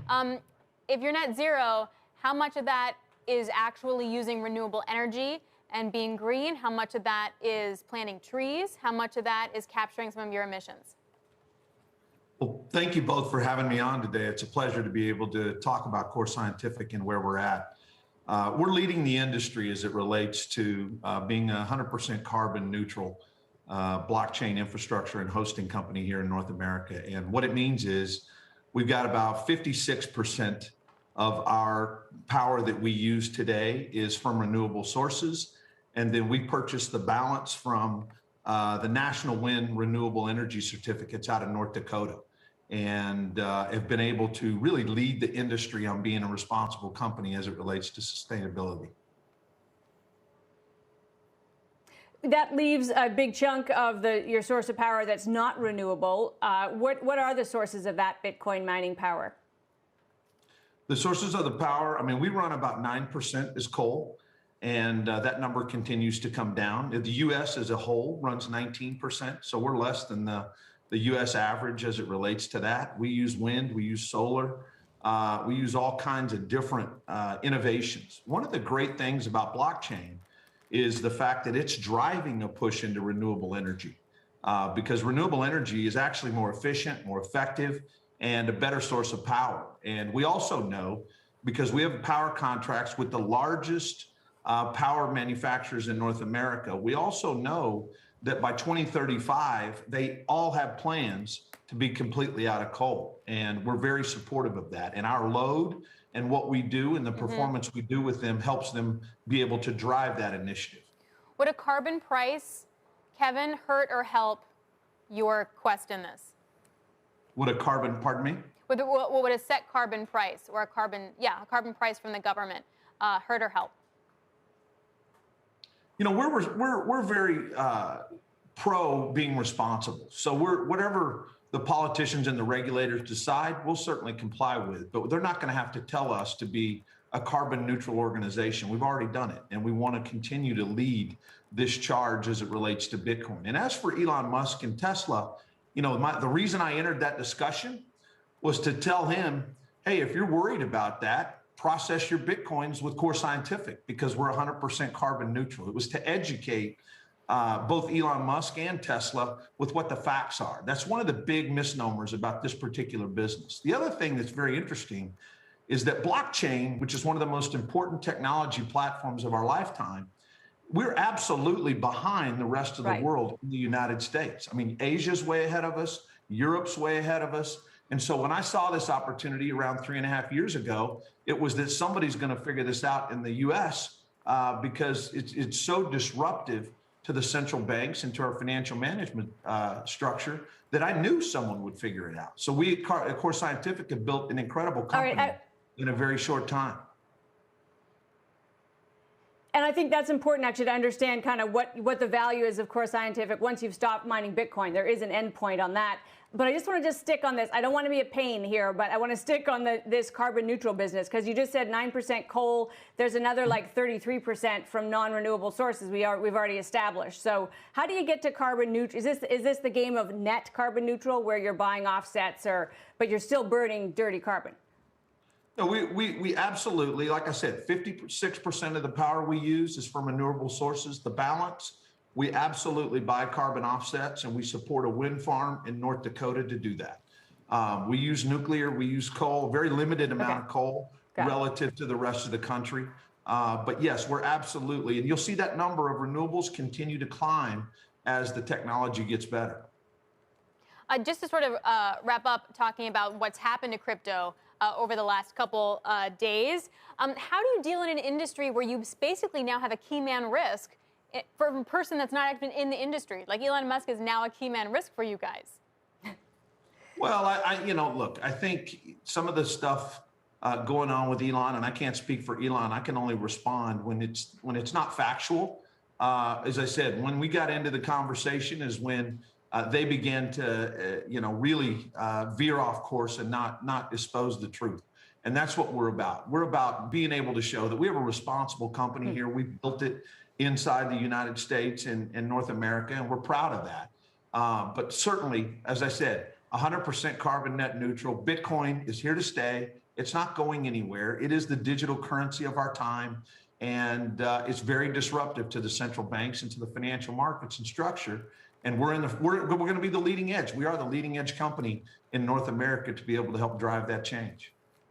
If you're net zero, how much of that is actually using renewable energy and being green? How much of that is planting trees? How much of that is capturing some of your emissions? Well, thank you both for having me on today. It's a pleasure to be able to talk about Core Scientific and where we're at. We're leading the industry as it relates to being a 100% carbon neutral blockchain infrastructure and hosting company here in North America. And what it means is we've got about 56% of our power that we use today is from renewable sources. And then we purchase the balance from the National Wind Renewable Energy certificates out of North Dakota, and have been able to really lead the industry on being a responsible company as it relates to sustainability. That leaves a big chunk of your source of power that's not renewable. What are the sources of that Bitcoin mining power? The sources of the power, I mean, we run about 9% is coal, and that number continues to come down. The U.S. as a whole runs 19%, so we're less than the U.S. average as it relates to that. We use wind, we use solar, we use all kinds of different innovations. One of the great things about blockchain is the fact that it's driving a push into renewable energy, because renewable energy is actually more efficient, more effective, and a better source of power. And we also know, because we have power contracts with the largest power manufacturers in North America, we also know that by 2035, they all have plans to be completely out of coal. And we're very supportive of that. And our load and what we do and the performance we do with them helps them be able to drive that initiative. Would a carbon price, Kevin, hurt or help your quest in this? Would a carbon, pardon me? Would a set carbon price or a carbon price from the government hurt or help? You know, we're very pro being responsible. So whatever the politicians and the regulators decide, we'll certainly comply with. But they're not going to have to tell us to be a carbon neutral organization. We've already done it, and we want to continue to lead this charge as it relates to Bitcoin. And as for Elon Musk and Tesla, you know, the reason I entered that discussion was to tell him, hey, if you're worried about that, process your Bitcoins with Core Scientific, because we're 100% carbon neutral. It was to educate both Elon Musk and Tesla with what the facts are. That's one of the big misnomers about this particular business. The other thing that's very interesting is that blockchain, which is one of the most important technology platforms of our lifetime, we're absolutely behind the rest of the world in the United States. I mean, Asia's way ahead of us, Europe's way ahead of us. And so when I saw this opportunity around 3.5 years ago, it was that somebody's going to figure this out in the US because it's so disruptive to the central banks and to our financial management structure that I knew someone would figure it out. So we at Core Scientific have built an incredible company in a very short time. And I think that's important, actually, to understand kind of what the value is of Core Scientific once you've stopped mining Bitcoin. There is an endpoint on that. But I just want to stick on this. I don't want to be a pain here, but I want to stick on this carbon neutral business, because you just said 9% coal. There's another like 33% from non-renewable sources we've already established. So how do you get to carbon neutral? Is this the game of net carbon neutral, where you're buying offsets, but you're still burning dirty carbon? No, we absolutely, like I said, 56% of the power we use is from renewable sources. The balance, we absolutely buy carbon offsets, and we support a wind farm in North Dakota to do that. We use nuclear, we use coal, very limited amount of coal relative to the rest of the country. But yes, we're absolutely, and you'll see that number of renewables continue to climb as the technology gets better. Just to sort of wrap up talking about what's happened to crypto over the last couple days, how do you deal in an industry where you basically now have a key man risk for a person that's not even in the industry? Like Elon Musk is now a key man risk for you guys. Well, look, I think some of the stuff going on with Elon, and I can't speak for Elon, I can only respond when it's not factual. As I said, when we got into the conversation is when they began to, really veer off course and not expose the truth. And that's what we're about. We're about being able to show that we have a responsible company here. We built it inside the United States and North America, and we're proud of that. But certainly, as I said, 100% carbon net neutral. Bitcoin is here to stay. It's not going anywhere. It is the digital currency of our time. And it's very disruptive to the central banks and to the financial markets and structure. And we're going to be the leading edge. We are the leading edge company in North America to be able to help drive that change.